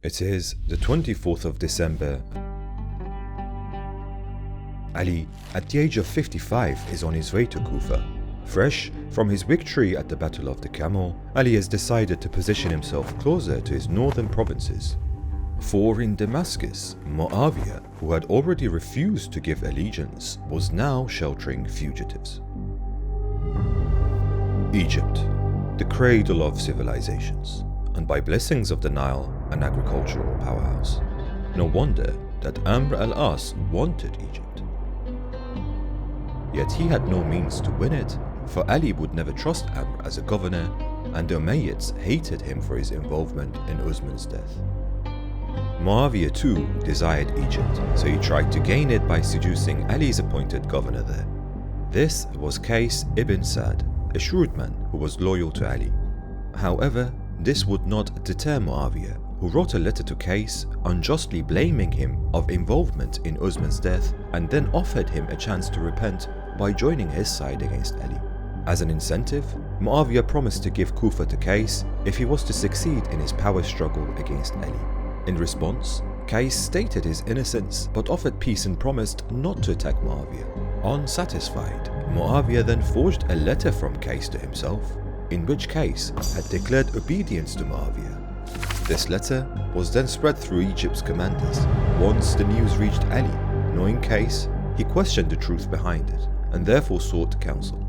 It is the 24th of December. Ali, at the age of 55, is on his way to Kufa. Fresh from his victory at the Battle of the Camel, Ali has decided to position himself closer to his northern provinces. For in Damascus, Muawiya, who had already refused to give allegiance, was now sheltering fugitives. Egypt, the cradle of civilizations, and by blessings of the Nile, an agricultural powerhouse. No wonder that Amr al-As wanted Egypt. Yet he had no means to win it, for Ali would never trust Amr as a governor, and the Umayyads hated him for his involvement in Uthman's death. Muawiya too desired Egypt, so he tried to gain it by seducing Ali's appointed governor there. This was Qais ibn Sa'd, a shrewd man who was loyal to Ali. However, this would not deter Muawiya, who wrote a letter to Qais unjustly blaming him of involvement in Uthman's death and then offered him a chance to repent by joining his side against Ali. As an incentive, Muawiya promised to give Kufa to Qais if he was to succeed in his power struggle against Ali. In response, Qais stated his innocence but offered peace and promised not to attack Muawiya. Unsatisfied, Muawiya then forged a letter from Qais to himself, in which Qais had declared obedience to Muawiya. This letter was then spread through Egypt's commanders. Once the news reached Ali, knowing Qais, he questioned the truth behind it, and therefore sought counsel.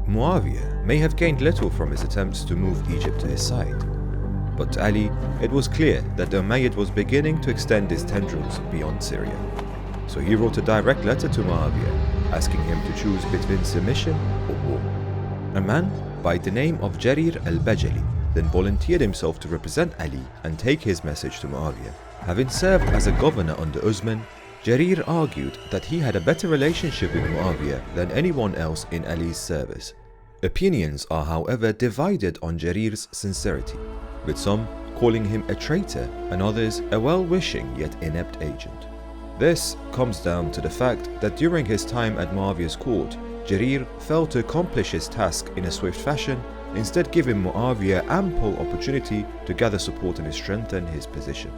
Muawiya may have gained little from his attempts to move Egypt to his side, but to Ali, it was clear that the Umayyad was beginning to extend his tendrils beyond Syria. So he wrote a direct letter to Muawiya, asking him to choose between submission or war. A man by the name of Jarir al-Bajali then volunteered himself to represent Ali and take his message to Muawiya. Having served as a governor under Uthman, Jarir argued that he had a better relationship with Muawiya than anyone else in Ali's service. Opinions are however divided on Jarir's sincerity, with some calling him a traitor and others a well-wishing yet inept agent. This comes down to the fact that during his time at Muawiya's court, Jarir failed to accomplish his task in a swift fashion, instead giving Muawiya ample opportunity to gather support and strengthen his position.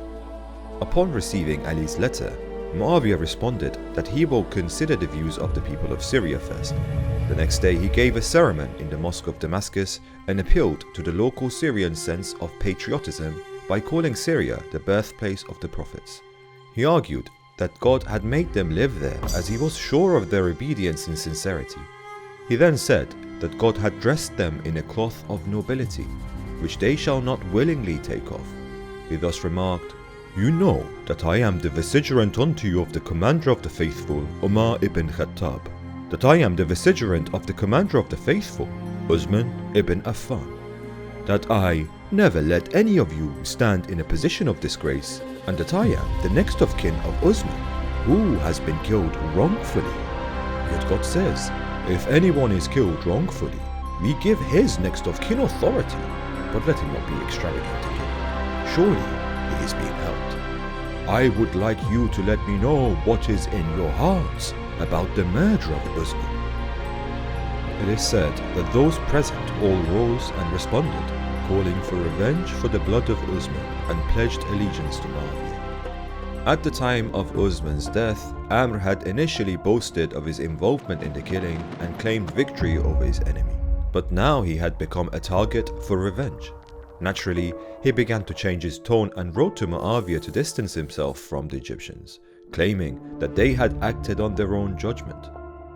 Upon receiving Ali's letter, Muawiya responded that he will consider the views of the people of Syria first. The next day he gave a sermon in the Mosque of Damascus and appealed to the local Syrian sense of patriotism by calling Syria the birthplace of the prophets. He argued that God had made them live there as he was sure of their obedience and sincerity. He then said that God had dressed them in a cloth of nobility, which they shall not willingly take off. He thus remarked, "You know that I am the vicegerent unto you of the commander of the faithful, Umar ibn Khattab, that I am the vicegerent of the commander of the faithful, Uthman ibn Affan, that I never let any of you stand in a position of disgrace, and that I am the next of kin of Uthman, who has been killed wrongfully. Yet God says, if anyone is killed wrongfully, we give his next of kin authority, but let him not be extravagant again. Surely he is being helped. I would like you to let me know what is in your hearts about the murder of Uthman." It is said that those present all rose and responded, calling for revenge for the blood of Uthman and pledged allegiance to Muawiya. At the time of Uthman's death, Amr had initially boasted of his involvement in the killing and claimed victory over his enemy. But now he had become a target for revenge. Naturally, he began to change his tone and wrote to Muawiya to distance himself from the Egyptians, claiming that they had acted on their own judgment.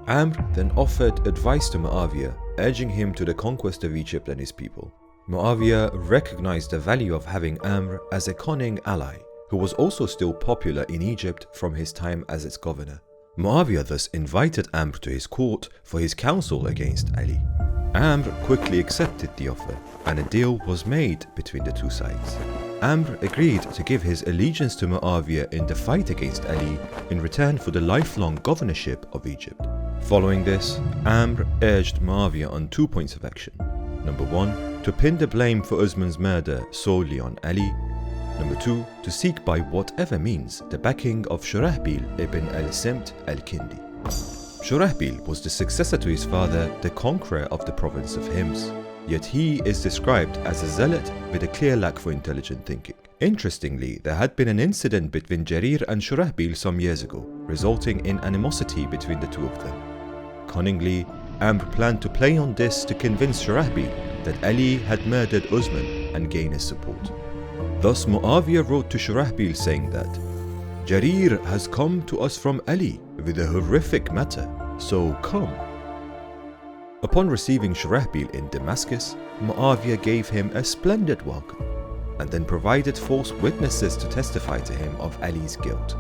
Amr then offered advice to Muawiya, urging him to the conquest of Egypt and his people. Muawiya recognized the value of having Amr as a cunning ally, who was also still popular in Egypt from his time as its governor. Muawiya thus invited Amr to his court for his counsel against Ali. Amr quickly accepted the offer, and a deal was made between the two sides. Amr agreed to give his allegiance to Muawiya in the fight against Ali in return for the lifelong governorship of Egypt. Following this, Amr urged Muawiya on 2 points of action. Number 1, to pin the blame for Uthman's murder solely on Ali. Number 2, to seek by whatever means the backing of Shurahbil ibn al-Simt al-Kindi. Shurahbil was the successor to his father, the conqueror of the province of Hims, yet he is described as a zealot with a clear lack for intelligent thinking. Interestingly, there had been an incident between Jarir and Shurahbil some years ago, resulting in animosity between the two of them. Cunningly, Amr planned to play on this to convince Shurahbil that Ali had murdered Uthman and gain his support. Thus Muawiya wrote to Shurahbil saying that Jarir has come to us from Ali with a horrific matter, so come. Upon receiving Shurahbil in Damascus, Muawiya gave him a splendid welcome and then provided false witnesses to testify to him of Ali's guilt.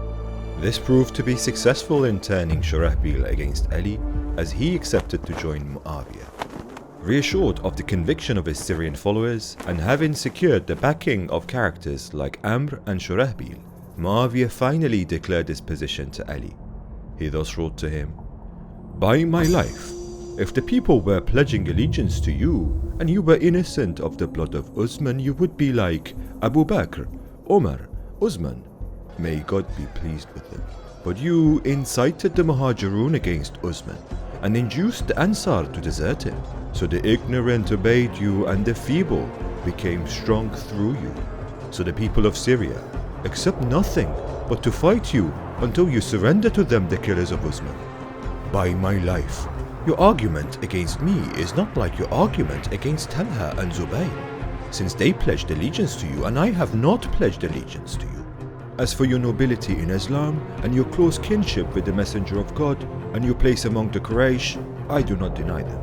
This proved to be successful in turning Shurahbil against Ali, as he accepted to join Muawiya. Reassured of the conviction of his Syrian followers and having secured the backing of characters like Amr and Shurahbil, Muawiya finally declared his position to Ali. He thus wrote to him, "By my life, if the people were pledging allegiance to you and you were innocent of the blood of Uthman, you would be like Abu Bakr, Omar, Uthman. May God be pleased with them. But you incited the Muhajirun against Uthman and induced the Ansar to desert him. So the ignorant obeyed you and the feeble became strong through you. So the people of Syria accept nothing but to fight you until you surrender to them, the killers of Uthman. By my life, your argument against me is not like your argument against Talha and Zubayr, since they pledged allegiance to you and I have not pledged allegiance to you. As for your nobility in Islam and your close kinship with the Messenger of God and your place among the Quraysh, I do not deny them."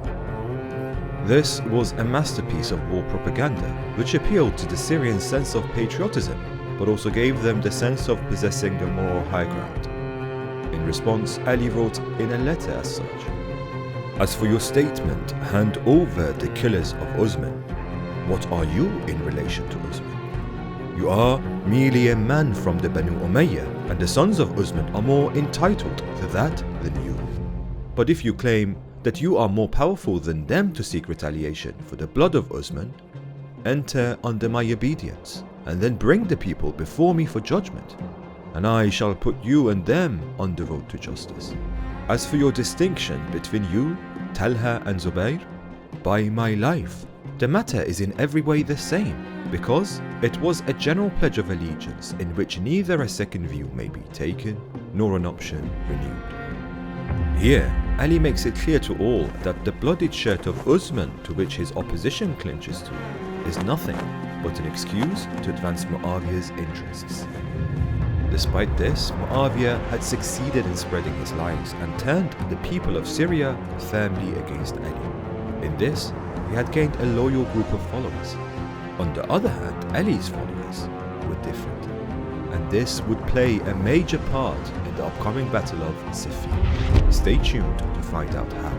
This was a masterpiece of war propaganda which appealed to the Syrian sense of patriotism but also gave them the sense of possessing the moral high ground. In response, Ali wrote in a letter as such, "As for your statement, hand over the killers of Uthman, what are you in relation to Uthman? You are merely a man from the Banu Umayyah, and the sons of Uthman are more entitled to that than you. But if you claim that you are more powerful than them to seek retaliation for the blood of Uthman, enter under my obedience, and then bring the people before me for judgment, and I shall put you and them on the road to justice. As for your distinction between you, Talha and Zubayr, by my life, the matter is in every way the same, because it was a general pledge of allegiance in which neither a second view may be taken, nor an option renewed." Here, Ali makes it clear to all that the bloodied shirt of Uthman, to which his opposition clinches to, is nothing but an excuse to advance Muawiya's interests. Despite this, Muawiya had succeeded in spreading his lies and turned the people of Syria firmly against Ali. In this, he had gained a loyal group of followers. On the other hand, Ali's followers were different, and this would play a major part in the upcoming battle of Siffin. Stay tuned to find out how.